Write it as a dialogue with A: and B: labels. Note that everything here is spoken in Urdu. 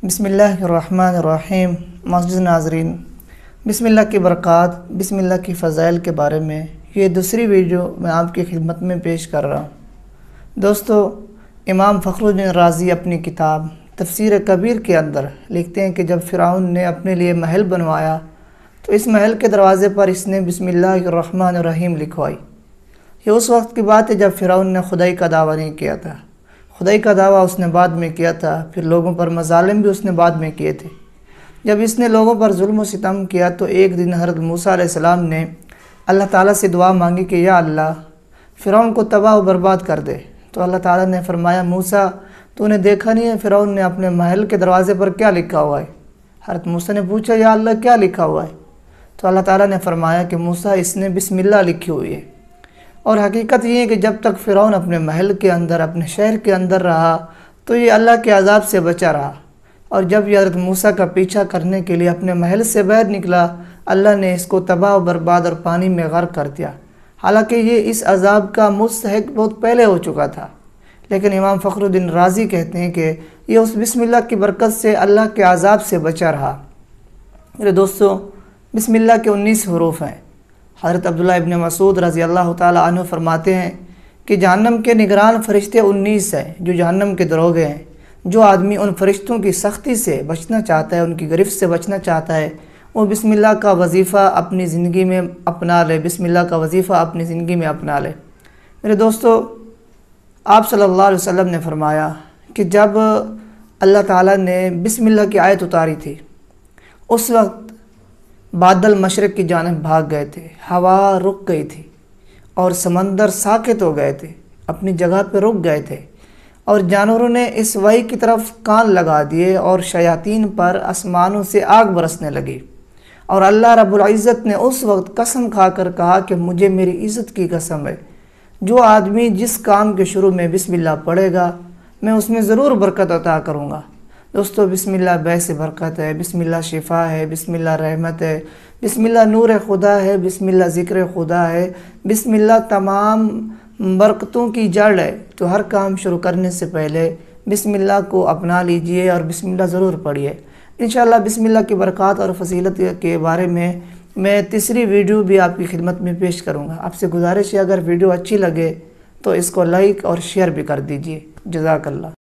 A: بسم اللہ الرحمن الرحیم۔ معزز ناظرین، بسم اللہ کی برکات، بسم اللہ کی فضائل کے بارے میں یہ دوسری ویڈیو میں آپ کی خدمت میں پیش کر رہا ہوں۔ دوستو، امام فخر الدین رازی اپنی کتاب تفسیر کبیر کے اندر لکھتے ہیں کہ جب فرعون نے اپنے لیے محل بنوایا تو اس محل کے دروازے پر اس نے بسم اللہ الرحمن الرحیم لکھوائی۔ یہ اس وقت کی بات ہے جب فرعون نے خدائی کا دعویٰ نہیں کیا تھا۔ خدائی کا دعویٰ اس نے بعد میں کیا تھا، پھر لوگوں پر مظالم بھی اس نے بعد میں کیے تھے۔ جب اس نے لوگوں پر ظلم و ستم کیا تو ایک دن حضرت موسیٰ علیہ السلام نے اللہ تعالیٰ سے دعا مانگی کہ یا اللہ، فرعون کو تباہ و برباد کر دے۔ تو اللہ تعالیٰ نے فرمایا، موسیٰ تو نے دیکھا نہیں ہے فرعون نے اپنے محل کے دروازے پر کیا لکھا ہوا ہے؟ حضرت موسیٰ نے پوچھا، یا اللہ کیا لکھا ہوا ہے؟ تو اللہ تعالیٰ نے فرمایا کہ موسیٰ اس نے بسم اللہ لکھی ہوئی ہے۔ اور حقیقت یہ ہے کہ جب تک فرعون اپنے محل کے اندر، اپنے شہر کے اندر رہا تو یہ اللہ کے عذاب سے بچا رہا، اور جب یہ حضرت موسیٰ کا پیچھا کرنے کے لیے اپنے محل سے باہر نکلا، اللہ نے اس کو تباہ و برباد اور پانی میں غرق کر دیا۔ حالانکہ یہ اس عذاب کا مستحق بہت پہلے ہو چکا تھا، لیکن امام فخر الدین رازی کہتے ہیں کہ یہ اس بسم اللہ کی برکت سے اللہ کے عذاب سے بچا رہا۔ میرے دوستو، بسم اللہ کے 19 حروف ہیں۔ حضرت عبداللہ ابن مسعود رضی اللہ تعالی عنہ فرماتے ہیں کہ جہنم کے نگران فرشتے 19 ہیں جو جہنم کے دروغے ہیں۔ جو آدمی ان فرشتوں کی سختی سے بچنا چاہتا ہے، ان کی گرفت سے بچنا چاہتا ہے، وہ بسم اللہ کا وظیفہ اپنی زندگی میں اپنا لے، بسم اللہ کا وظیفہ اپنی زندگی میں اپنا لے۔ میرے دوستو، آپ صلی اللہ علیہ وسلم نے فرمایا کہ جب اللہ تعالیٰ نے بسم اللہ کی آیت اتاری تھی، اس وقت بادل مشرق کی جانب بھاگ گئے تھے، ہوا رک گئی تھی، اور سمندر ساکت ہو گئے تھے، اپنی جگہ پہ رک گئے تھے، اور جانوروں نے اس وحی کی طرف کان لگا دیے، اور شیاطین پر آسمانوں سے آگ برسنے لگی۔ اور اللہ رب العزت نے اس وقت قسم کھا کر کہا کہ مجھے میری عزت کی قسم ہے، جو آدمی جس کام کے شروع میں بسم اللہ پڑھے گا میں اس میں ضرور برکت عطا کروں گا۔ دوستو، بسم اللہ باعث برکت ہے، بسم اللہ شفا ہے، بسم اللہ رحمت ہے، بسم اللہ نور خدا ہے، بسم اللہ ذکر خدا ہے، بسم اللہ تمام برکتوں کی جڑ ہے۔ تو ہر کام شروع کرنے سے پہلے بسم اللہ کو اپنا لیجئے اور بسم اللہ ضرور پڑھیے۔ انشاءاللہ بسم اللہ کی برکات اور فضیلت کے بارے میں تیسری ویڈیو بھی آپ کی خدمت میں پیش کروں گا۔ آپ سے گزارش ہے اگر ویڈیو اچھی لگے تو اس کو لائک اور شیئر بھی کر دیجئے۔ جزاک اللہ۔